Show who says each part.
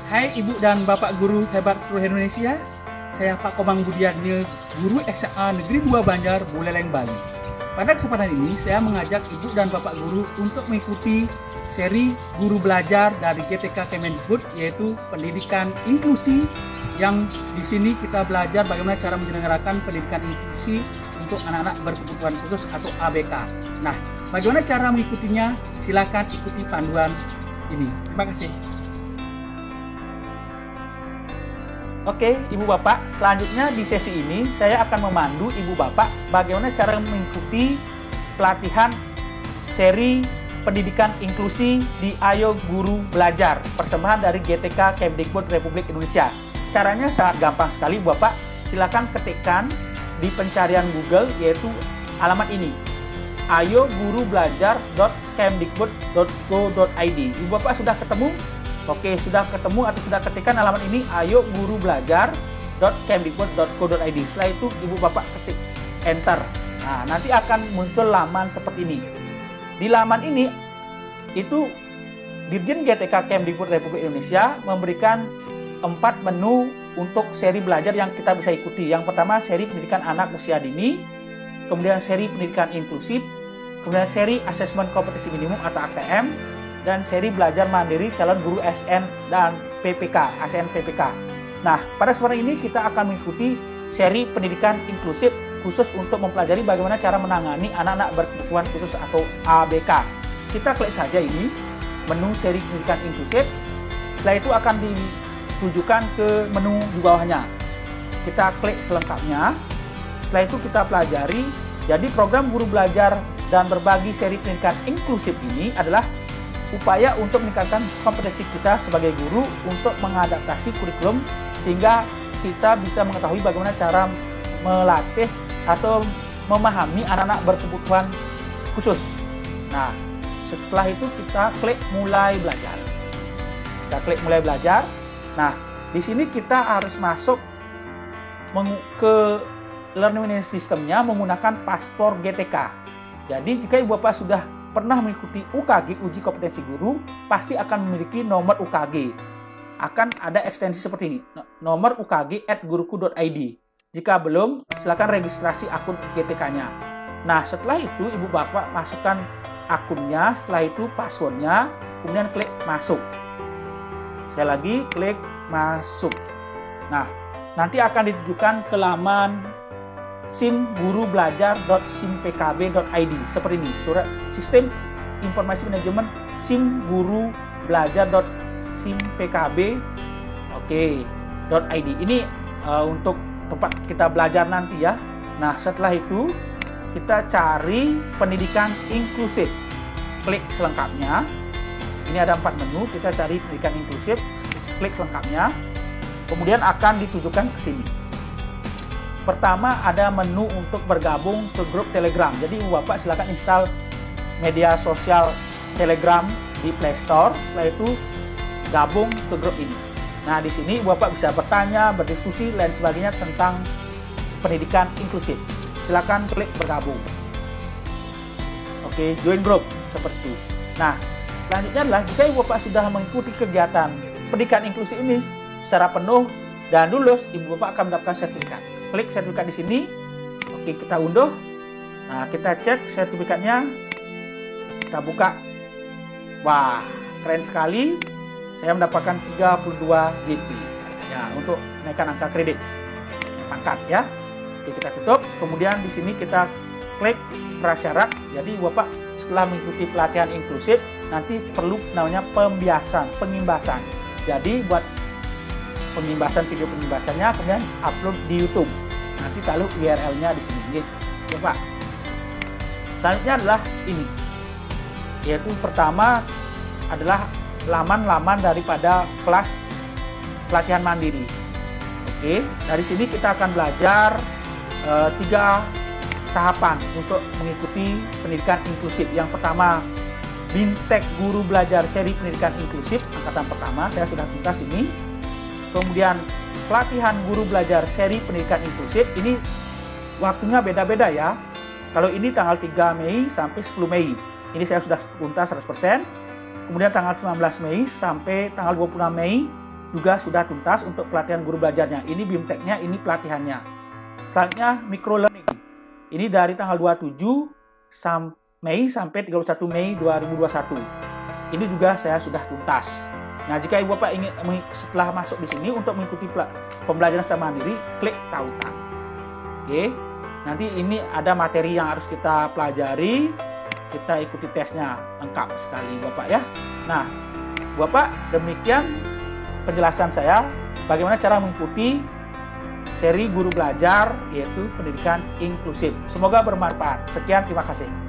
Speaker 1: Hai Ibu dan Bapak guru hebat seluruh Indonesia. Saya Pak Komang Budiarnya, guru SMA Negeri 2 Banjar, Buleleng, Bali. Pada kesempatan ini saya mengajak Ibu dan Bapak guru untuk mengikuti seri guru belajar dari GTK Kemendikbud, yaitu pendidikan inklusi, yang di sini kita belajar bagaimana cara menyelenggarakan pendidikan inklusi untuk anak-anak berkebutuhan khusus atau ABK. Nah, bagaimana cara mengikutinya? Silakan ikuti panduan ini. Terima kasih.
Speaker 2: Oke, Ibu Bapak, selanjutnya di sesi ini saya akan memandu Ibu Bapak bagaimana cara mengikuti pelatihan seri pendidikan inklusi di Ayo Guru Belajar, persembahan dari GTK Kemdikbud Republik Indonesia. Caranya sangat gampang sekali, Ibu Bapak. Silakan ketikkan di pencarian Google, yaitu alamat ini, ayogurubelajar.kemdikbud.go.id. Ibu Bapak sudah ketemu? Oke, sudah ketemu atau sudah ketikkan alamat ini, ayogurubelajar.kemdikbud.go.id. Setelah itu Ibu Bapak ketik enter. Nah, nanti akan muncul laman seperti ini. Di laman ini itu Dirjen GTK Kemdikbud Republik Indonesia memberikan 4 menu untuk seri belajar yang kita bisa ikuti. Yang pertama, seri pendidikan anak usia dini, kemudian seri pendidikan inklusif, kemudian seri asesmen kompetensi minimum atau AKM, dan seri belajar mandiri calon guru SN dan PPK, ASN PPK. Nah, pada kesempatan ini kita akan mengikuti seri pendidikan inklusif khusus untuk mempelajari bagaimana cara menangani anak-anak berkebutuhan khusus atau ABK. Kita klik saja ini, menu seri pendidikan inklusif. Setelah itu akan ditujukan ke menu di bawahnya. Kita klik selengkapnya. Setelah itu kita pelajari. Jadi program guru belajar dan berbagi seri pendidikan inklusif ini adalah upaya untuk meningkatkan kompetensi kita sebagai guru untuk mengadaptasi kurikulum sehingga kita bisa mengetahui bagaimana cara melatih atau memahami anak-anak berkebutuhan khusus. Nah, setelah itu kita klik mulai belajar. Kita klik mulai belajar. Nah, di sini kita harus masuk ke learning management systemnya menggunakan paspor GTK. Jadi jika Ibu Bapak sudah pernah mengikuti UKG, uji kompetensi guru, pasti akan memiliki nomor UKG. Akan ada ekstensi seperti ini, nomor UKG@guruku.id. Jika belum, silakan registrasi akun GTK-nya. Nah, setelah itu Ibu Bapak masukkan akunnya, setelah itu passwordnya, kemudian klik masuk. Saya lagi klik masuk. Nah, nanti akan ditujukan ke laman simgurubelajar.simpkb.id seperti ini, surat sistem informasi manajemen simgurubelajar.simpkb.id. Ini untuk tempat kita belajar nanti ya. Nah, setelah itu kita cari pendidikan inklusif, klik selengkapnya. Ini ada 4 menu, kita cari pendidikan inklusif, klik selengkapnya, kemudian akan ditujukan ke sini. Pertama ada menu untuk bergabung ke grup Telegram. Jadi Ibu Bapak silakan install media sosial Telegram di Play Store. Setelah itu gabung ke grup ini. Nah, di sini Ibu Bapak bisa bertanya, berdiskusi, lain sebagainya tentang pendidikan inklusif. Silakan klik bergabung. Oke, join group seperti itu. Nah, selanjutnya adalah jika Ibu Bapak sudah mengikuti kegiatan pendidikan inklusif ini secara penuh dan lulus, Ibu Bapak akan mendapatkan sertifikat. Klik sertifikat di sini. Oke, kita unduh. Nah, kita cek sertifikatnya. Kita buka. Wah, keren sekali. Saya mendapatkan 32 JP. Ya, untuk menaikkan angka kredit. Pangkat ya. Oke, kita tutup. Kemudian di sini kita klik prasyarat. Jadi, Bapak setelah mengikuti pelatihan inklusif, nanti perlu namanya pengimbasan. Jadi, buat pengimbasan video pengimbasannya, kemudian upload di YouTube. Nanti taruh URL-nya di sini. Gitu. Coba. Selanjutnya adalah ini. Yaitu pertama adalah laman-laman daripada kelas pelatihan mandiri. Oke, dari sini kita akan belajar 3 tahapan untuk mengikuti pendidikan inklusif. Yang pertama, Bintek Guru Belajar Seri Pendidikan Inklusif angkatan pertama, saya sudah tuntas ini. Kemudian pelatihan guru belajar seri pendidikan inklusif, ini waktunya beda-beda ya. Kalau ini tanggal 3 Mei sampai 10 Mei. Ini saya sudah tuntas 100%. Kemudian tanggal 19 Mei sampai tanggal 26 Mei juga sudah tuntas untuk pelatihan guru belajarnya. Ini BIMTEK-nya, ini pelatihannya. Selanjutnya microlearning. Ini dari tanggal 27 Mei sampai 31 Mei 2021. Ini juga saya sudah tuntas. Nah, jika Ibu Bapak ingin setelah masuk di sini untuk mengikuti pembelajaran secara mandiri, klik tautan. Oke. Nanti ini ada materi yang harus kita pelajari, kita ikuti tesnya lengkap sekali Bapak ya. Nah, Bapak, demikian penjelasan saya bagaimana cara mengikuti seri guru belajar yaitu pendidikan inklusif. Semoga bermanfaat. Sekian, terima kasih.